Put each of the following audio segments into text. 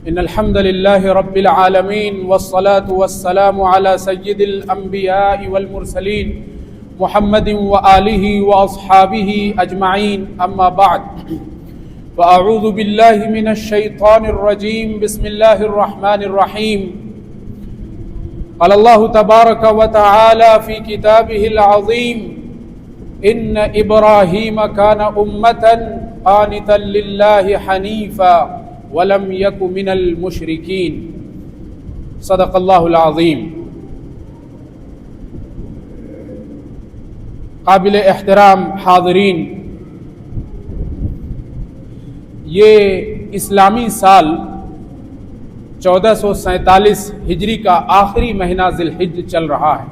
إن الحمد لله رب العالمين والصلاة والسلام على سيد الأنبياء والمرسلين محمد وآله وأصحابه أجمعين أما بعد فأعوذ بالله من الشيطان الرجيم بسم الله الرحمن الرحيم قال الله تبارك وتعالى في كتابه العظيم إن إبراهيم كان أمة قانتا لله حنيفا ولم يك من المشركين صدق اللہ العظیم۔ قابل احترام حاضرین، یہ اسلامی سال 1447 ہجری کا آخری مہینہ ذی الحجہ چل رہا ہے،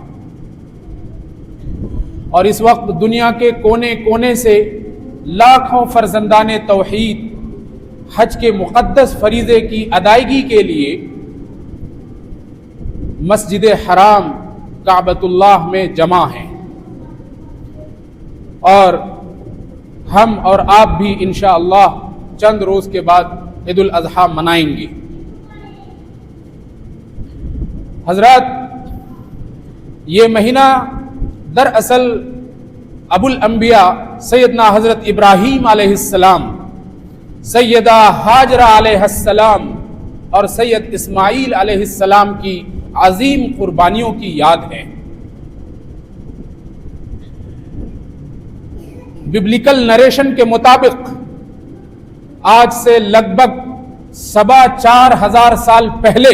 اور اس وقت دنیا کے کونے کونے سے لاکھوں فرزندان توحید حج کے مقدس فریضے کی ادائیگی کے لیے مسجد حرام کعبۃ اللہ میں جمع ہیں، اور ہم اور آپ بھی انشاءاللہ چند روز کے بعد عید الاضحیٰ منائیں گے۔ حضرات، یہ مہینہ دراصل ابو الانبیاء سیدنا حضرت ابراہیم علیہ السلام، سیدہ ہاجرہ علیہ السلام اور سید اسماعیل علیہ السلام کی عظیم قربانیوں کی یاد ہے۔ ببلیکل نریشن کے مطابق آج سے لگ بھگ 4,500 سال پہلے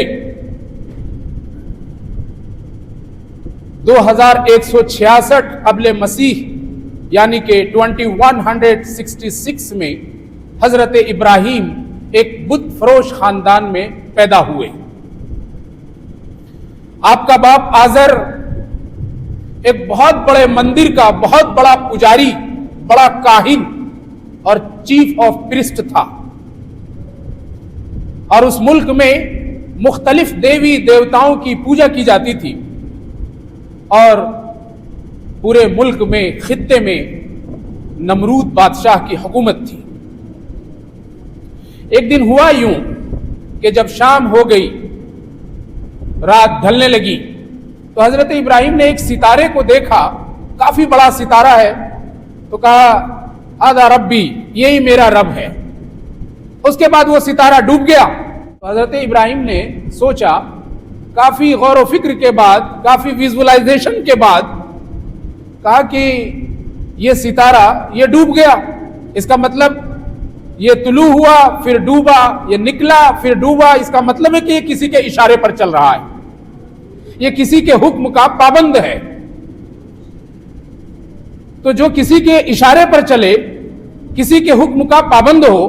2166 قبل مسیح یعنی کہ 2166 میں حضرت ابراہیم ایک بت فروش خاندان میں پیدا ہوئے۔ آپ کا باپ آزر ایک بہت بڑے مندر کا بہت بڑا پجاری، بڑا کاہن اور چیف آف پریسٹ تھا، اور اس ملک میں مختلف دیوی دیوتاؤں کی پوجا کی جاتی تھی، اور پورے ملک میں خطے میں نمرود بادشاہ کی حکومت تھی۔ ایک دن ہوا یوں کہ جب شام ہو گئی، رات ڈھلنے لگی، تو حضرت ابراہیم نے ایک ستارے کو دیکھا، کافی بڑا ستارہ ہے، تو کہا آدھا ربی، یہی میرا رب ہے۔ اس کے بعد وہ ستارہ ڈوب گیا۔ تو حضرت ابراہیم نے سوچا، کافی غور و فکر کے بعد، کافی ویژولائزیشن کے بعد کہا کہ یہ ستارہ یہ ڈوب گیا، اس کا مطلب یہ طلوع ہوا پھر ڈوبا، یہ نکلا پھر ڈوبا، اس کا مطلب ہے کہ یہ کسی کے اشارے پر چل رہا ہے، یہ کسی کے حکم کا پابند ہے۔ تو جو کسی کے اشارے پر چلے، کسی کے حکم کا پابند ہو،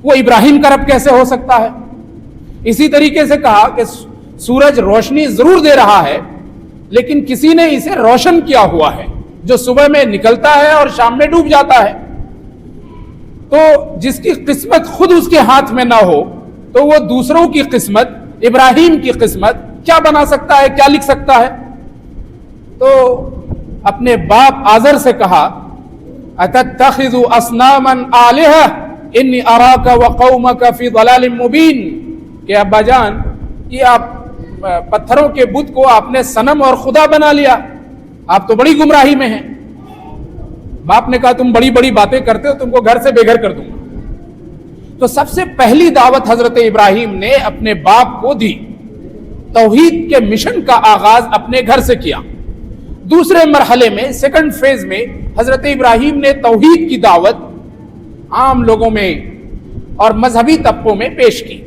وہ ابراہیم کا رب کیسے ہو سکتا ہے؟ اسی طریقے سے کہا کہ سورج روشنی ضرور دے رہا ہے، لیکن کسی نے اسے روشن کیا ہوا ہے، جو صبح میں نکلتا ہے اور شام میں ڈوب جاتا ہے۔ تو جس کی قسمت خود اس کے ہاتھ میں نہ ہو، تو وہ دوسروں کی قسمت، ابراہیم کی قسمت کیا بنا سکتا ہے، کیا لکھ سکتا ہے؟ تو اپنے باپ آزر سے کہا، اتتخذ اصناما آلہہ انی اراک وقومک فی ضلال مبین، کہ ابا جان، یہ آپ پتھروں کے بت کو آپ نے صنم اور خدا بنا لیا، آپ تو بڑی گمراہی میں ہیں۔ باپ نے کہا تم بڑی بڑی باتیں کرتے ہو، تم کو گھر سے بے گھر کر دوں گا۔ تو سب سے پہلی دعوت حضرت ابراہیم نے اپنے باپ کو دی، توحید کے مشن کا آغاز اپنے گھر سے کیا۔ دوسرے مرحلے میں، سیکنڈ فیز میں، حضرت ابراہیم نے توحید کی دعوت عام لوگوں میں اور مذہبی طبقوں میں پیش کی۔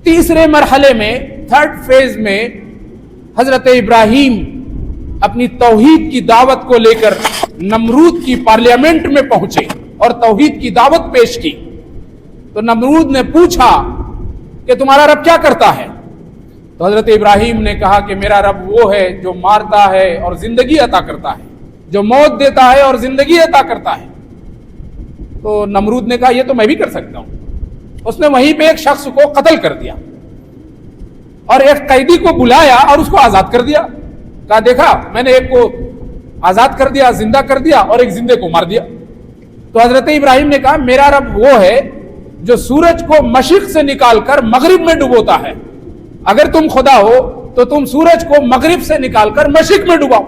تیسرے مرحلے میں، تھرڈ فیز میں، حضرت ابراہیم اپنی توحید کی دعوت کو لے کر نمرود کی پارلیمنٹ میں پہنچے اور توحید کی دعوت پیش کی۔ تو نمرود نے پوچھا کہ تمہارا رب کیا کرتا ہے؟ تو حضرت ابراہیم نے کہا کہ میرا رب وہ ہے جو مارتا ہے اور زندگی عطا کرتا ہے، جو موت دیتا ہے اور زندگی عطا کرتا ہے۔ تو نمرود نے کہا یہ تو میں بھی کر سکتا ہوں۔ اس نے وہیں پہ ایک شخص کو قتل کر دیا اور ایک قیدی کو بلایا اور اس کو آزاد کر دیا۔ کہا دیکھا، میں نے ایک کو آزاد کر دیا، زندہ کر دیا، اور ایک زندے کو مار دیا۔ تو حضرت ابراہیم نے کہا میرا رب وہ ہے جو سورج کو مشرق سے نکال کر مغرب میں ڈبوتا ہے. اگر تم خدا ہو تو تم سورج کو مغرب سے نکال کر مشرق میں ڈباؤ.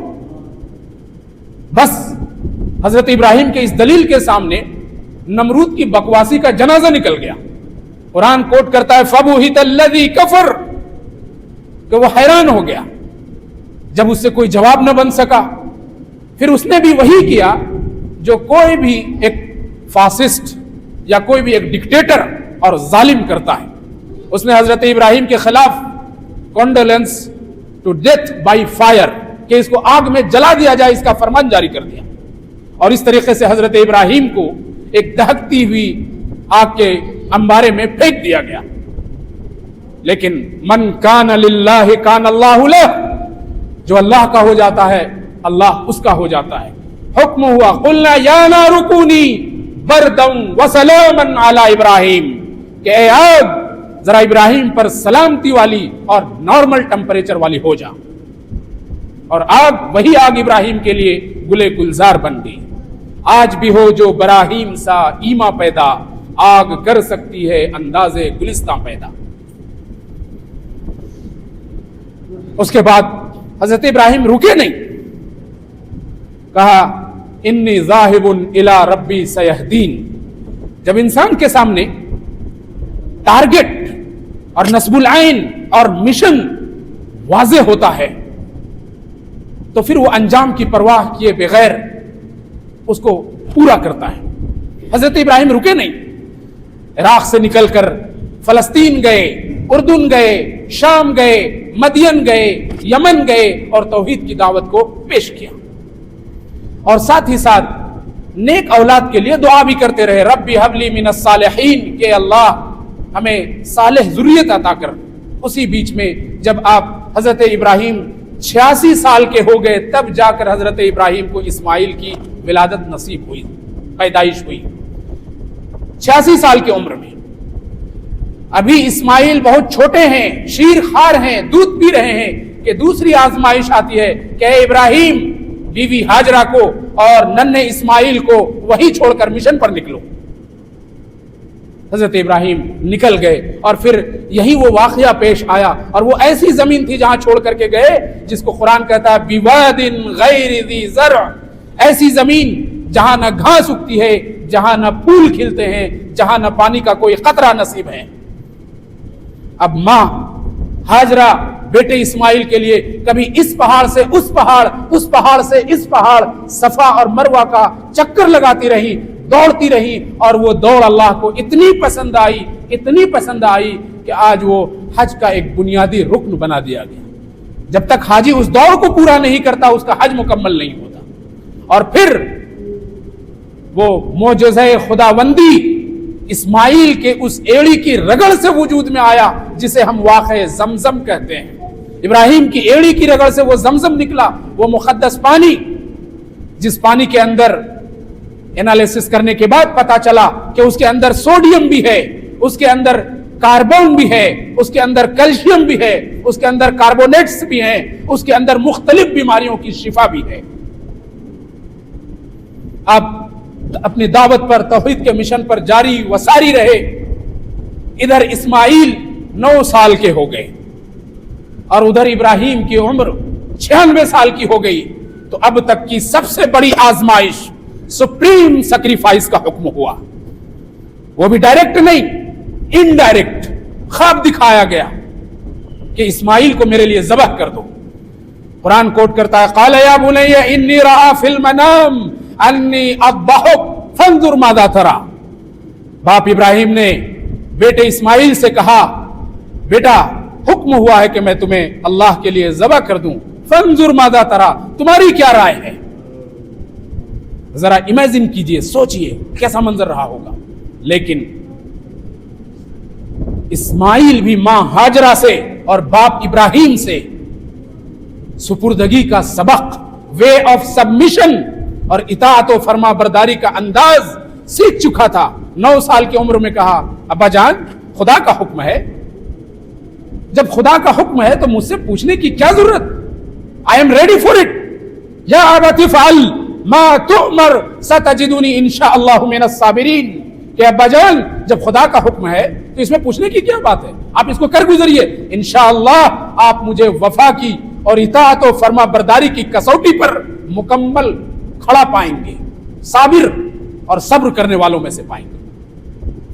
بس حضرت ابراہیم کے اس دلیل کے سامنے نمرود کی بکواسی کا جنازہ نکل گیا. قرآن کوٹ کرتا ہے فَبُهِتَ الَّذِي كَفَرَ، کہ وہ حیران ہو گیا جب اس سے کوئی جواب نہ بن سکا. پھر اس نے بھی وہی کیا جو کوئی بھی ایک فاسسٹ یا کوئی بھی ایک ڈکٹیٹر اور ظالم کرتا ہے. اس نے حضرت ابراہیم کے خلاف کونڈولنس ٹو ڈیتھ بائی فائر، کہ اس کو آگ میں جلا دیا جائے، اس کا فرمان جاری کر دیا. اور اس طریقے سے حضرت ابراہیم کو ایک دہکتی ہوئی آگ کے انبارے میں پھینک دیا گیا. لیکن من کان للہ کان اللہ لہ، جو اللہ کا ہو جاتا ہے اللہ اس کا ہو جاتا ہے. حکم ہوا قلنا یا نار کونی بردا وسلاما علی ابراہیم، کہ اے آگ ذرا ابراہیم پر سلامتی والی اور نارمل ٹمپریچر والی ہو جا. اور آگ، وہی آگ ابراہیم کے لیے گلے گلزار بن گئی. آج بھی ہو جو براہیم سا ایما پیدا، آگ کر سکتی ہے انداز گلستاں پیدا. اس کے بعد حضرت ابراہیم رکے نہیں، کہا انی ذاہب الی ربی سیہدین. جب انسان کے سامنے ٹارگٹ اور نصب العین اور مشن واضح ہوتا ہے تو پھر وہ انجام کی پرواہ کیے بغیر اس کو پورا کرتا ہے. حضرت ابراہیم رکے نہیں، عراق سے نکل کر فلسطین گئے، اردن گئے، شام گئے، مدین گئے، یمن گئے اور توحید کی دعوت کو پیش کیا. اور ساتھ ہی ساتھ نیک اولاد کے لیے دعا بھی کرتے رہے، ربی حب لی من الصالحین، کہ اللہ ہمیں صالح ذریت عطا کر. اسی بیچ میں جب آپ حضرت ابراہیم 86 سال کے ہو گئے تب جا کر حضرت ابراہیم کو اسماعیل کی ولادت نصیب ہوئی، پیدائش ہوئی 86 سال کی عمر میں. ابھی اسماعیل بہت چھوٹے ہیں، شیر خوار ہیں، دودھ پی رہے ہیں کہ دوسری آزمائش آتی ہے کہ اے ابراہیم بیوی ہاجرہ کو اور ننھے اسماعیل کو وہی چھوڑ کر مشن پر نکلو. حضرت ابراہیم نکل گئے اور پھر یہی وہ واقعہ پیش آیا. اور وہ ایسی زمین تھی جہاں چھوڑ کر کے گئے جس کو قرآن کہتا ہے بِوَادٍ غَيْرِ ذِي زَرْعٍ، ایسی زمین جہاں نہ گھاس اگتی ہے، جہاں نہ پھول کھلتے ہیں، جہاں نہ پانی کا کوئی قطرہ نصیب ہے. اب ماں ہاجرہ بیٹے اسماعیل کے لیے کبھی اس پہاڑ سے اس پہاڑ، اس پہاڑ سے اس پہاڑ، صفا اور مروہ کا چکر لگاتی رہی، دوڑتی رہی. اور وہ دوڑ اللہ کو اتنی پسند آئی، اتنی پسند آئی کہ آج وہ حج کا ایک بنیادی رکن بنا دیا گیا. جب تک حاجی اس دوڑ کو پورا نہیں کرتا اس کا حج مکمل نہیں ہوتا. اور پھر وہ معجزہ خداوندی اسماعیل کے اس ایڑی کی رگڑ سے وجود میں آیا جسے ہم واقع زمزم کہتے ہیں. ابراہیم کی ایڑی کی رگڑ سے وہ زمزم نکلا، وہ مقدس پانی جس پانی کے اندر انالیسس کرنے کے بعد پتا چلا کہ اس کے اندر سوڈیم بھی ہے، اس کے اندر کاربن بھی ہے، اس کے اندر کیلشیم بھی ہے، اس کے اندر کاربونیٹس بھی ہیں، اس کے اندر مختلف بیماریوں کی شفا بھی ہے. آپ اپنی دعوت پر، توحید کے مشن پر جاری و ساری رہے. ادھر اسماعیل 9 سال کے ہو گئے اور ادھر ابراہیم کی عمر 96 سال کی ہو گئی. تو اب تک کی سب سے بڑی آزمائش، سپریم سیکریفائس کا حکم ہوا. وہ بھی ڈائریکٹ نہیں، انڈائریکٹ خواب دکھایا گیا کہ اسماعیل کو میرے لیے ذبح کر دو. قرآن کوٹ کرتا ہے قال یا بنی انی رأى فی المنام انی اذبحک فانظر ماذا تری. باپ ابراہیم نے بیٹے اسماعیل سے کہا بیٹا حکم ہوا ہے کہ میں تمہیں اللہ کے لیے ذبح کر دوں، فانظر ماذا تری، تمہاری کیا رائے ہے. ذرا امیجن کیجئے، سوچئے کیسا منظر رہا ہوگا. لیکن اسماعیل بھی ماں ہاجرہ سے اور باپ ابراہیم سے سپردگی کا سبق، وے آف سبمیشن اور اطاعت و فرما برداری کا انداز سیکھ چکا تھا. 9 سال کی عمر میں کہا ابا جان خدا کا حکم ہے. جب خدا کا حکم ہے تو مجھ سے پوچھنے کی کیا ضرورت؟ I am ready for it. یا ابت افعل ما تؤمر ستجدنی انشاء اللہ من الصابرین. کہ ابا جان جب خدا کا حکم ہے تو اس میں پوچھنے کی کیا بات ہے، آپ اس کو کر گزریے، انشاءاللہ آپ مجھے وفا کی اور اطاعت و فرما برداری کی کسوٹی پر مکمل کھڑا پائیں گے، صابر اور صبر کرنے والوں میں سے پائیں گے۔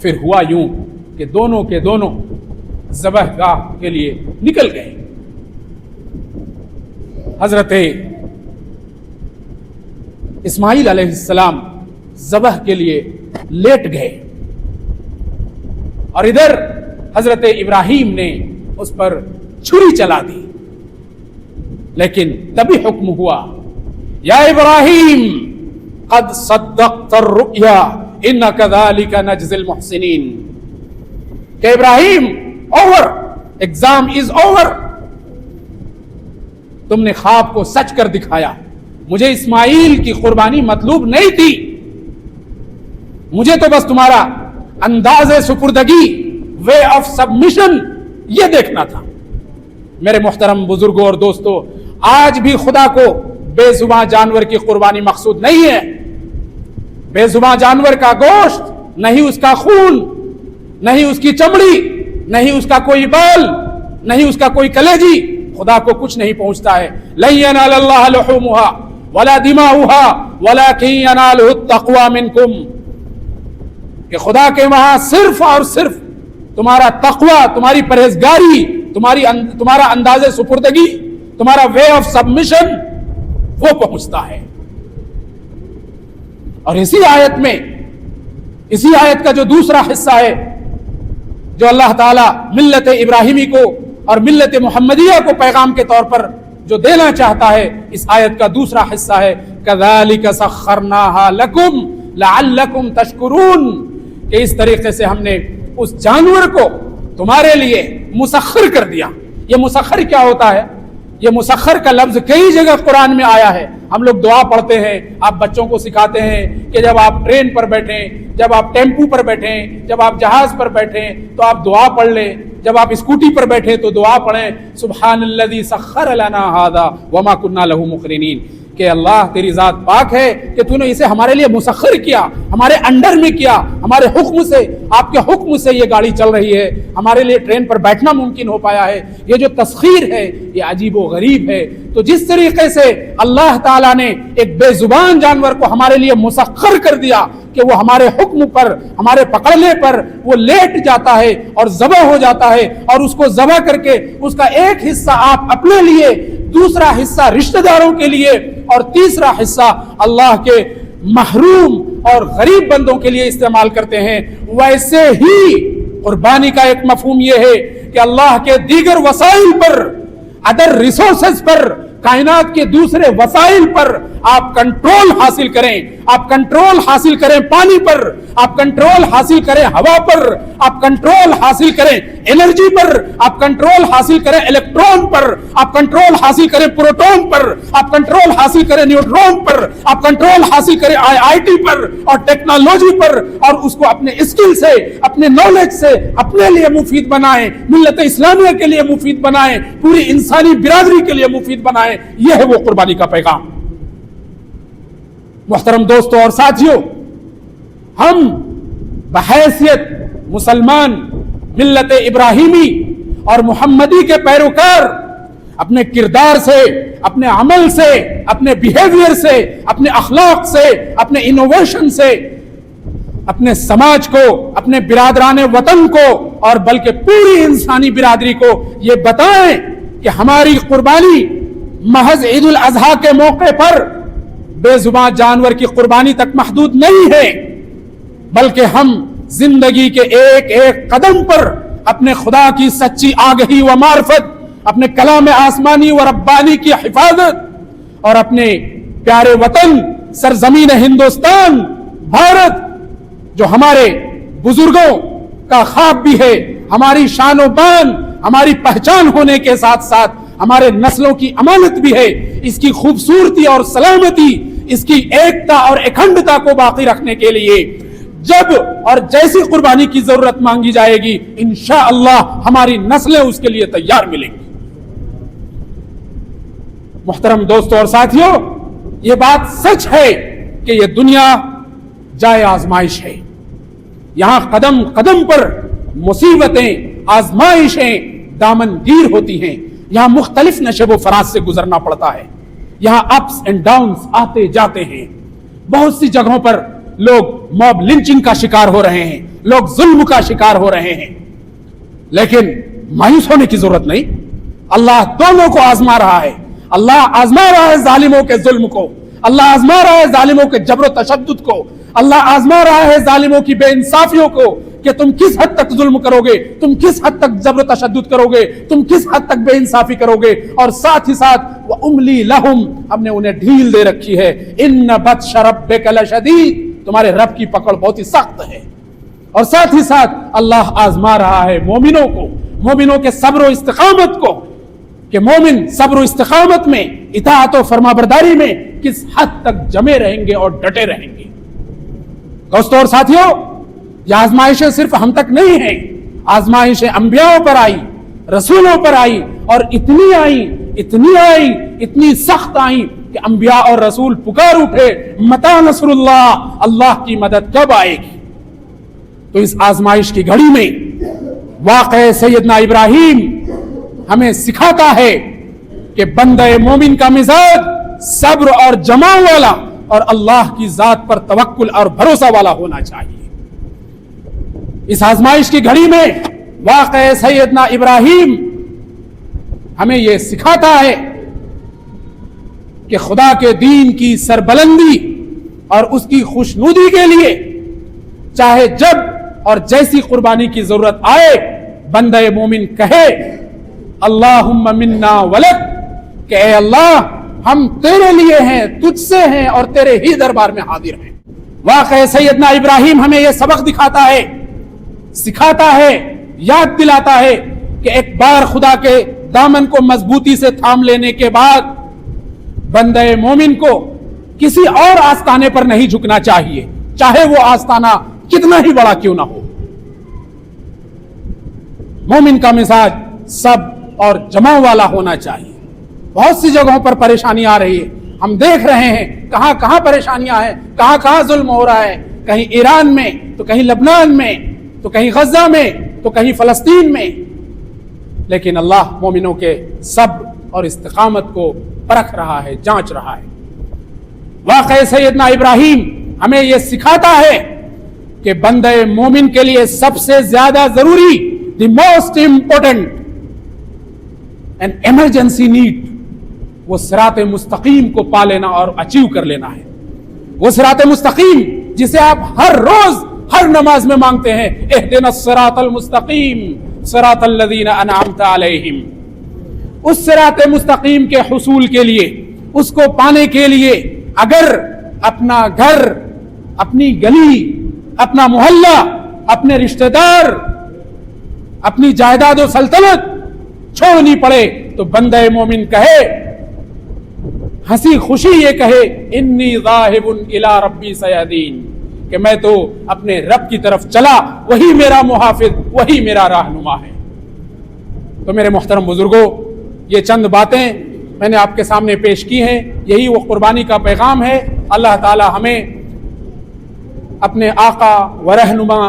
پھر ہوا یوں کہ دونوں کے دونوں ذبح گاہ کے لیے نکل گئے۔ حضرت اسماعیل علیہ السلام ذبح کے لیے لیٹ گئے اور ادھر حضرت ابراہیم نے اس پر چھری چلا دی، لیکن تبھی حکم ہوا یا ابراہیم قد صدقت الرؤیا ان كذلك نجزي المحسنین، کہ ابراہیم اوور، ایگزام از اوور، تم نے خواب کو سچ کر دکھایا، مجھے اسماعیل کی قربانی مطلوب نہیں تھی، مجھے تو بس تمہارا انداز سپردگی، وے آف سبمیشن یہ دیکھنا تھا۔ میرے محترم بزرگوں اور دوستوں، آج بھی خدا کو بے زباں جانور کی قربانی مقصود نہیں ہے۔ بے زباں جانور کا گوشت، نہیں اس کا خون، نہیں اس کی چمڑی، نہیں اس کا کوئی بال، نہیں اس کا کوئی کلیجی، خدا کو کچھ نہیں پہنچتا ہے۔ لن ینال اللہ لحومها ولا دماؤها ولکن ینالہ التقوی منکم، کہ خدا کے وہاں صرف اور صرف تمہارا تقوی، تمہاری پرہیزگاری، تمہارا انداز سپردگی، تمہارا وے آف سبمیشن وہ پہنچتا ہے۔ اور اسی آیت کا جو دوسرا حصہ ہے جو اللہ تعالی ملت ابراہیمی کو اور ملت محمدیہ کو پیغام کے طور پر جو دینا چاہتا ہے، اس آیت کا دوسرا حصہ ہے كَذَلِكَ سَخَّرْنَاهَا لَكُمْ لَعَلَّكُمْ تَشْكُرُونَ، کہ اس طریقے سے ہم نے اس جانور کو تمہارے لیے مسخر کر دیا۔ یہ مسخر کیا ہوتا ہے؟ یہ مسخر کا لفظ کئی جگہ قرآن میں آیا ہے۔ ہم لوگ دعا پڑھتے ہیں، آپ بچوں کو سکھاتے ہیں کہ جب آپ ٹرین پر بیٹھیں، جب آپ ٹیمپو پر بیٹھیں، جب آپ جہاز پر بیٹھیں تو آپ دعا پڑھ لیں، جب آپ اسکوٹی پر بیٹھیں تو دعا پڑھیں، سبحان الذی سخر لنا ھذا وما كنا له مقرنین، کہ اللہ تیری ذات پاک ہے کہ تو نے اسے ہمارے لیے مسخر کیا، ہمارے انڈر میں کیا، ہمارے حکم سے، آپ کے حکم سے یہ گاڑی چل رہی ہے، ہمارے لیے ٹرین پر بیٹھنا ممکن ہو پایا ہے۔ یہ جو تسخیر ہے یہ عجیب و غریب ہے۔ تو جس طریقے سے اللہ تعالیٰ نے ایک بے زبان جانور کو ہمارے لیے مسخر کر دیا کہ وہ ہمارے حکم پر، ہمارے پکڑنے پر وہ لیٹ جاتا ہے اور ذبح ہو جاتا ہے، اور اس کو ذبح کر کے اس کا ایک حصہ آپ اپنے لیے، دوسرا حصہ رشتہ داروں کے لیے، اور تیسرا حصہ اللہ کے محروم اور غریب بندوں کے لیے استعمال کرتے ہیں۔ ویسے ہی قربانی کا ایک مفہوم یہ ہے کہ اللہ کے دیگر وسائل پر، ادر ریسورسز پر، کائنات کے دوسرے وسائل پر آپ کنٹرول حاصل کریں، آپ کنٹرول حاصل کریں پانی پر، آپ کنٹرول حاصل کریں ہوا پر، آپ کنٹرول حاصل کریں انرجی پر، آپ کنٹرول حاصل کریں الیکٹرون پر، آپ کنٹرول حاصل کریں پروٹون پر، آپ کنٹرول حاصل کریں نیوٹرون پر، آپ کنٹرول حاصل کریں IIT پر اور ٹیکنالوجی پر، اور اس کو اپنے اسکل سے، اپنے نالج سے اپنے لیے مفید بنائیں، ملت اسلامیہ کے لیے مفید بنائیں، پوری انسانی برادری کے لیے مفید بنائیں۔ یہ ہے وہ قربانی کا پیغام۔ محترم دوستوں اور ساتھیوں، ہم بحیثیت مسلمان ملت ابراہیمی اور محمدی کے پیروکار اپنے کردار سے، اپنے عمل سے، اپنے بیہیویئر سے، اپنے اخلاق سے، اپنے انوویشن سے اپنے سماج کو، اپنے برادران وطن کو، اور بلکہ پوری انسانی برادری کو یہ بتائیں کہ ہماری قربانی محض عید الاضحیٰ کے موقع پر بے زبان جانور کی قربانی تک محدود نہیں ہے، بلکہ ہم زندگی کے ایک ایک قدم پر اپنے خدا کی سچی آگہی و معرفت، اپنے کلام آسمانی و ربانی کی حفاظت، اور اپنے پیارے وطن سرزمین ہندوستان بھارت، جو ہمارے بزرگوں کا خواب بھی ہے، ہماری شان و بان، ہماری پہچان ہونے کے ساتھ ساتھ ہمارے نسلوں کی امانت بھی ہے، اس کی خوبصورتی اور سلامتی، اس کی ایکتا اور اکھنڈتا کو باقی رکھنے کے لیے جب اور جیسی قربانی کی ضرورت مانگی جائے گی، انشاءاللہ ہماری نسلیں اس کے لیے تیار ملیں گی۔ محترم دوستوں اور ساتھیوں، یہ بات سچ ہے کہ یہ دنیا جائے آزمائش ہے، یہاں قدم قدم پر مصیبتیں، آزمائشیں دامن گیر ہوتی ہیں، یہاں مختلف نشیب و فراز سے گزرنا پڑتا ہے، یہاں اپس اینڈ ڈاؤنز آتے جاتے ہیں، بہت سی جگہوں پر لوگ موب لنچنگ کا شکار ہو رہے ہیں، لوگ ظلم کا شکار ہو رہے ہیں، لیکن مایوس ہونے کی ضرورت نہیں۔ اللہ دونوں کو آزما رہا ہے، اللہ آزما رہا ہے ظالموں کے ظلم کو، اللہ آزما رہا ہے ظالموں کے جبر و تشدد کو، اللہ آزما رہا ہے ظالموں کی بے انصافیوں کو کہ تم کس حد تک ظلم کرو گے، تم کس حد تک جبر و تشدد کرو گے، تم کس حد تک بے انصافی کرو گے، اور ساتھ ہی ساتھ وَأُمْلِي لَهُمْ، ہم نے انہیں ڈھیل دے رکھی ہے، إِنَّ بَطْشَ رَبِّكَ لَشَدِيدٌ، تمہارے رب کی پکڑ بہت ہی سخت ہے۔ اور ساتھ ہی ساتھ اللہ آزما رہا ہے مومنوں کو، مومنوں کے صبر و استقامت کو، کہ مومن صبر و استقامت میں، اطاعت و فرمانبرداری میں کس حد تک جمے رہیں گے اور ڈٹے رہیں گے۔ دوستو اور ساتھیوں، یہ آزمائشیں صرف ہم تک نہیں ہیں، آزمائشیں انبیاء پر آئی، رسولوں پر آئی، اور اتنی آئی، اتنی سخت آئیں کہ انبیاء اور رسول پکار اٹھے، متی نصر اللہ، اللہ کی مدد کب آئے گی؟ تو اس آزمائش کی گھڑی میں واقعہ سیدنا ابراہیم ہمیں سکھاتا ہے کہ بندہ مومن کا مزاج صبر اور جمع والا اور اللہ کی ذات پر توکل اور بھروسہ والا ہونا چاہیے۔ اس آزمائش کی گھڑی میں واقعہ سیدنا ابراہیم ہمیں یہ سکھاتا ہے کہ خدا کے دین کی سربلندی اور اس کی خوشنودی کے لیے چاہے جب اور جیسی قربانی کی ضرورت آئے، بندہ مومن کہے اللہم منا ولک، کہ اے اللہ ہم تیرے لیے ہیں، تجھ سے ہیں اور تیرے ہی دربار میں حاضر ہیں۔ واقعہ سیدنا ابراہیم ہمیں یہ سبق دکھاتا ہے، سکھاتا ہے، یاد دلاتا ہے کہ ایک بار خدا کے دامن کو مضبوطی سے تھام لینے کے بعد بندہ مومن کو کسی اور آستانے پر نہیں جھکنا چاہیے، چاہے وہ آستانہ کتنا ہی بڑا کیوں نہ ہو۔ مومن کا مزاج سب اور جمع والا ہونا چاہیے۔ بہت سی جگہوں پر پریشانی آ رہی ہے، ہم دیکھ رہے ہیں کہاں کہاں پریشانیاں ہیں، کہاں کہاں ظلم ہو رہا ہے، کہیں ایران میں تو کہیں لبنان میں تو کہیں غزہ میں تو کہیں فلسطین میں، لیکن اللہ مومنوں کے صبر اور استقامت کو پرکھ رہا ہے، جانچ رہا ہے۔ واقعہ سیدنا ابراہیم ہمیں یہ سکھاتا ہے کہ بندہ مومن کے لیے سب سے زیادہ ضروری، the most important and emergency need, وہ صراط مستقیم کو پا لینا اور اچیو کر لینا ہے۔ وہ صراط مستقیم جسے آپ ہر روز ہر نماز میں مانگتے ہیں، اہدنا الصراط المستقیم صراط الذین انعمت علیہم، اس صراط مستقیم کے حصول کے لیے، اس کو پانے کے لیے اگر اپنا گھر، اپنی گلی، اپنا محلہ، اپنے رشتہ دار، اپنی جائیداد و سلطنت چھوڑنی پڑے تو بندہ مومن کہے، ہنسی خوشی یہ کہے انی ذاہب الی ربی سیہدین، کہ میں تو اپنے رب کی طرف چلا، وہی میرا محافظ، وہی میرا رہنما ہے۔ تو میرے محترم بزرگوں، یہ چند باتیں میں نے آپ کے سامنے پیش کی ہیں، یہی وہ قربانی کا پیغام ہے۔ اللہ تعالی ہمیں اپنے آقا و رہنما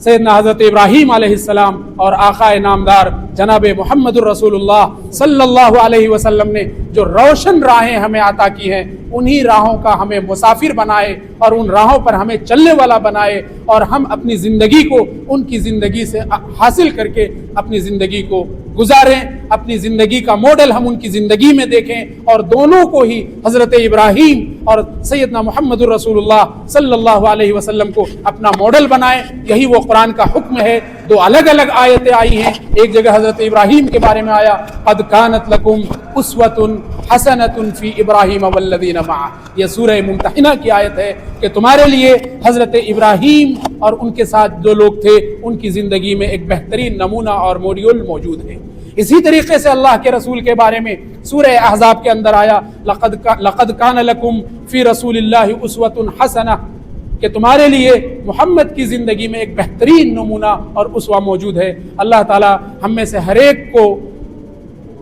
سیدنا حضرت ابراہیم علیہ السلام اور آقا نامدار جناب محمد الرسول اللہ صلی اللہ علیہ وسلم نے جو روشن راہیں ہمیں عطا کی ہیں، انہی راہوں کا ہمیں مسافر بنائے اور ان راہوں پر ہمیں چلنے والا بنائے، اور ہم اپنی زندگی کو ان کی زندگی سے حاصل کر کے اپنی زندگی کو گزاریں، اپنی زندگی کا ماڈل ہم ان کی زندگی میں دیکھیں، اور دونوں کو ہی حضرت ابراہیم اور سیدنا محمد الرسول اللہ صلی اللہ علیہ وسلم کو اپنا ماڈل بنائیں۔ یہی وہ قرآن کا حکم ہے۔ دو الگ الگ آیتیں آئی ہیں، ایک جگہ حضرت ابراہیم کے بارے میں آیا قد کانت لکم اسوۃ حسنۃ فی ابراہیم والذین معہ، یہ سورہ ممتحنہ کی آیت ہے کہ تمہارے لیے حضرت ابراہیم اور ان کے ساتھ جو لوگ تھے ان کی زندگی میں ایک بہترین نمونہ اور موڈیول موجود ہے۔ اسی طریقے سے اللہ کے رسول کے بارے میں سورہ احزاب کے اندر آیا لقد کان لکم فی رسول اللہ اسوۃ حسنہ، کہ تمہارے لیے محمد کی زندگی میں ایک بہترین نمونہ اور اسوہ موجود ہے۔ اللہ تعالی ہم میں سے ہر ایک کو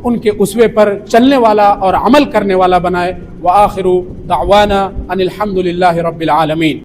ان کے اسوے پر چلنے والا اور عمل کرنے والا بنائے۔ وآخر دعوانا ان الحمد للہ رب العالمین۔